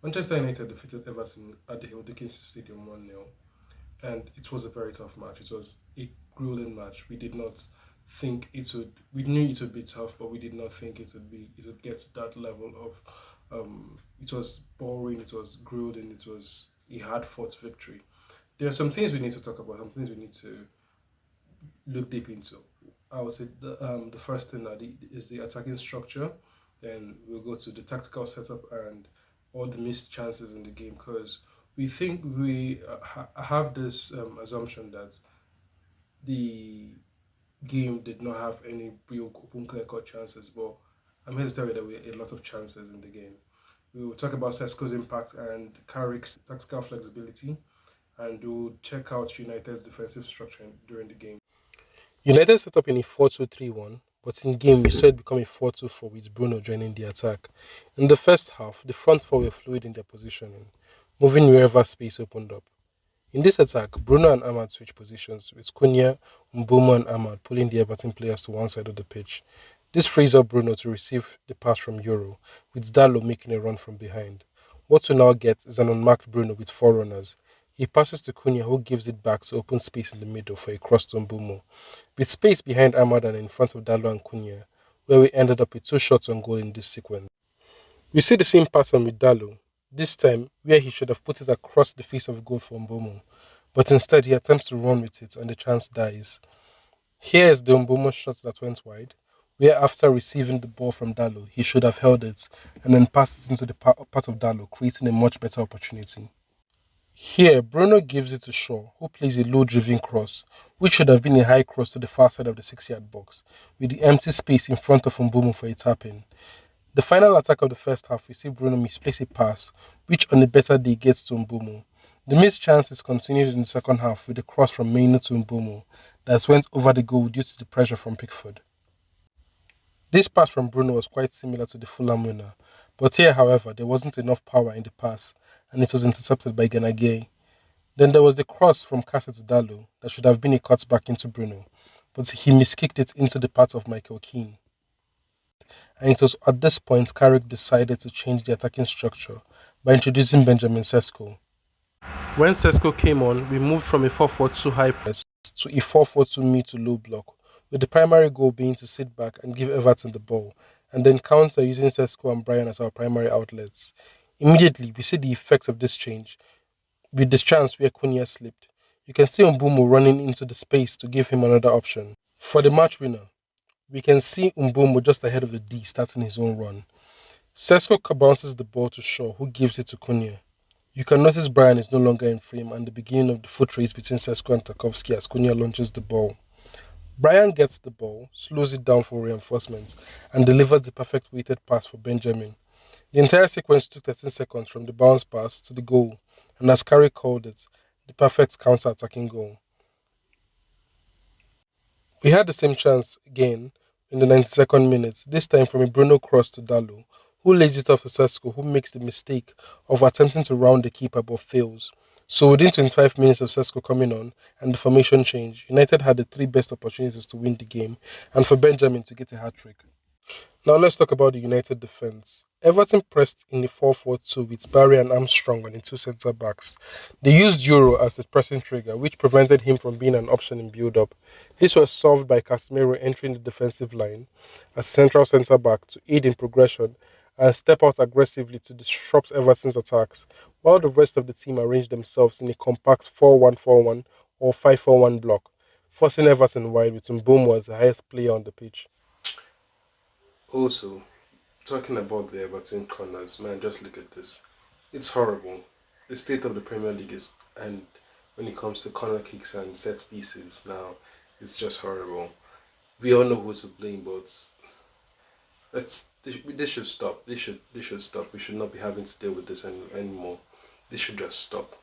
Manchester United defeated Everton at the Hill Dickinson Stadium 1-0, and it was a very tough match. It was a grueling match. We did not think it would. We knew it would be tough, but we did not think it would get to that level of. It was boring. It was grueling. It was a hard fought victory. There are some things we need to talk about. Some things we need to look deep into. I would say the first thing is the attacking structure. Then we'll go to the tactical setup and all the missed chances in the game because we think we have this assumption that the game did not have any real open clear cut chances, but I'm here to tell you that we had a lot of chances in the game. We will talk about Sesko's impact and Carrick's tactical flexibility, and we'll check out United's defensive structure during the game. United set up in a 4-2-3-1, but in game we saw it become a 4-2-4 with Bruno joining the attack. In the first half, the front four were fluid in their positioning, moving wherever space opened up. In this attack, Bruno and Ahmad switched positions, with Cunha, Mbomo and Ahmad pulling the Everton players to one side of the pitch. This frees up Bruno to receive the pass from Euro, with Dallo making a run from behind. What we now get is an unmarked Bruno with four runners. He passes to Cunha, who gives it back to open space in the middle for a cross to Mbomo. With space behind Ahmad and in front of Dallo and Cunha, where we ended up with two shots on goal in this sequence. We see the same pattern with Dallo, this time where he should have put it across the face of goal for Mbomo, but instead he attempts to run with it and the chance dies. Here is the Mbomo shot that went wide, where after receiving the ball from Dallo, he should have held it and then passed it into the part of Dallo, creating a much better opportunity. Here, Bruno gives it to Shaw, who plays a low driven cross, which should have been a high cross to the far side of the 6 yard box, with the empty space in front of Mbomo for a tap in. The final attack of the first half, we see Bruno misplace a pass, which on a better day gets to Mbomo. The missed chances continued in the second half with a cross from Maino to Mbomo that went over the goal due to the pressure from Pickford. This pass from Bruno was quite similar to the Fulham winner, but here, however, there wasn't enough power in the pass and it was intercepted by Ganagay. Then there was the cross from Casa to Dallo that should have been a cut back into Bruno, but he miskicked it into the path of Michael Keane. And it was at this point Carrick decided to change the attacking structure by introducing Benjamin Sesko. When Sesko came on, we moved from a 4-4-2 high press to a 4-4-2 mid to low block, with the primary goal being to sit back and give Everton the ball, and then counter using Sesko and Brian as our primary outlets. Immediately, we see the effects of this change, with this chance where Cunha slipped. You can see Umbumo running into the space to give him another option. For the match winner, we can see Umbumo just ahead of the D starting his own run. Sesko bounces the ball to Shaw, who gives it to Cunha. You can notice Brian is no longer in frame and the beginning of the foot race between Sesko and Tarkowski as Cunha launches the ball. Brian gets the ball, slows it down for reinforcement, and delivers the perfect weighted pass for Benjamin. The entire sequence took 13 seconds from the bounce pass to the goal, and as Carey called it, the perfect counter-attacking goal. We had the same chance again in the 92nd minute, this time from a Bruno cross to Dallo, who lays it off to Sesko, who makes the mistake of attempting to round the keeper but fails. So within 25 minutes of Sesko coming on and the formation change, United had the three best opportunities to win the game and for Benjamin to get a hat-trick. Now let's talk about the United defence. Everton pressed in the 4-4-2 with Barry and Armstrong on the two centre backs. They used Euro as the pressing trigger, which prevented him from being an option in build-up. This was solved by Casemiro entering the defensive line as central centre back to aid in progression and step out aggressively to disrupt Everton's attacks, while the rest of the team arranged themselves in a compact 4-1-4-1 or 5-4-1 block, forcing Everton wide with Mbeumo as the highest player on the pitch. Also, talking about the Everton corners, man, just look at this. It's horrible. The state of the Premier League is, and when it comes to corner kicks and set pieces now, it's just horrible. We all know who to blame, but this should stop. This should stop. We should not be having to deal with this anymore. This should just stop.